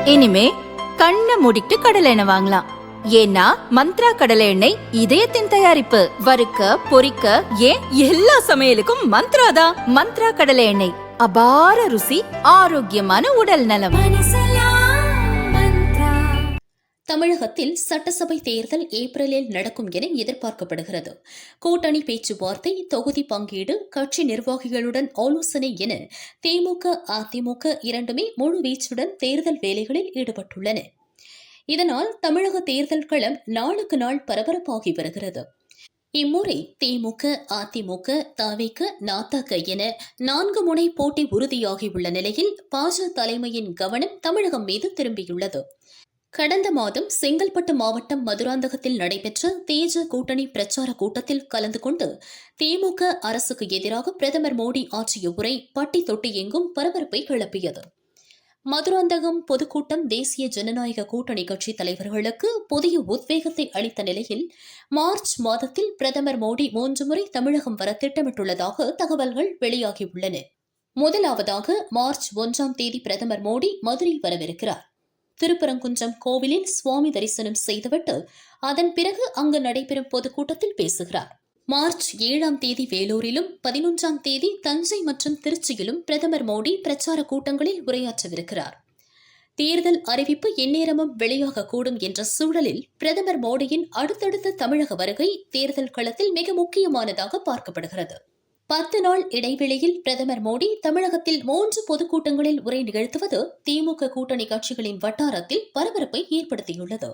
இனிமே கண்ணை மூடிட்டு கடலை எண்ணெய் வாங்கலாம். ஏன்னா மந்த்ரா கடலை எண்ணெய் இதயத்தின் தயாரிப்பு. வறுக்க பொரிக்க ஏன் எல்லா சமையலுக்கும் மந்த்ரா தான். மந்த்ரா கடலை எண்ணெய், அபார ருசி, ஆரோக்கியமான உடல் நலம். தமிழகத்தில் சட்டசபை தேர்தல் ஏப்ரலில் நடக்கும் என எதிர்பார்க்கப்படுகிறது. கூட்டணி பேச்சுவார்த்தை, தொகுதி பங்கீடு, கட்சி நிர்வாகிகளுடன் ஆலோசனை என திமுக, அதிமுக இரண்டுமே முழுவீச்சுடன் தேர்தல் வேலைகளில் ஈடுபட்டுள்ளன. இதனால் தமிழக தேர்தல் களம் நாளுக்கு நாள் பரபரப்பாகி வருகிறது. இம்முறை திமுக, அதிமுக, தவிக, நாதக என 4 முனை போட்டி உறுதியாகியுள்ள நிலையில் பாஜக தலைமையின் கவனம் தமிழகம் மீது திரும்பியுள்ளது. கடந்த மாதம் செங்கல்பட்டு மாவட்டம் மதுராந்தகத்தில் நடைபெற்ற தேஜ கூட்டணி பிரச்சார கூட்டத்தில் கலந்து கொண்டு திமுக அரசுக்கு எதிராக பிரதமர் மோடி ஆற்றிய உரை பட்டி தொட்டி எங்கும் பரபரப்பை கிளப்பியது. மதுராந்தகம் பொதுக்கூட்டம் தேசிய ஜனநாயக கூட்டணி கட்சி தலைவர்களுக்கு புதிய உத்வேகத்தை அளித்த நிலையில் மார்ச் மாதத்தில் பிரதமர் மோடி 3 முறை தமிழகம் வர திட்டமிட்டுள்ளதாக தகவல்கள் வெளியாகியுள்ளன. முதலாவதாக மார்ச் 1ஆம் தேதி பிரதமர் மோடி மதுரை வரவிருக்கிறார். திருப்பரங்குன்றம் கோவிலில் சுவாமி தரிசனம் செய்துவிட்டு அதன் பிறகு அங்கு நடைபெறும் பொதுக்கூட்டத்தில் பேசுகிறார். மார்ச் 7ஆம் தேதி வேலூரிலும் 11ஆம் தேதி தஞ்சை மற்றும் திருச்சியிலும் பிரதமர் மோடி பிரச்சார கூட்டங்களில் உரையாற்றவிருக்கிறார். தேர்தல் அறிவிப்பு எந்நேரமும் வெளியாகக்கூடும் என்ற சூழலில் பிரதமர் மோடியின் அடுத்தடுத்த தமிழக வருகை தேர்தல் களத்தில் மிக முக்கியமானதாக பார்க்கப்படுகிறது. 10 நாள் இடைவெளியில் பிரதமர் மோடி தமிழகத்தில் 3 பொதுக்கூட்டங்களில் உரை நிகழ்த்துவது திமுக கூட்டணி கட்சிகளின் வட்டாரத்தில் பரபரப்பை ஏற்படுத்தியுள்ளது.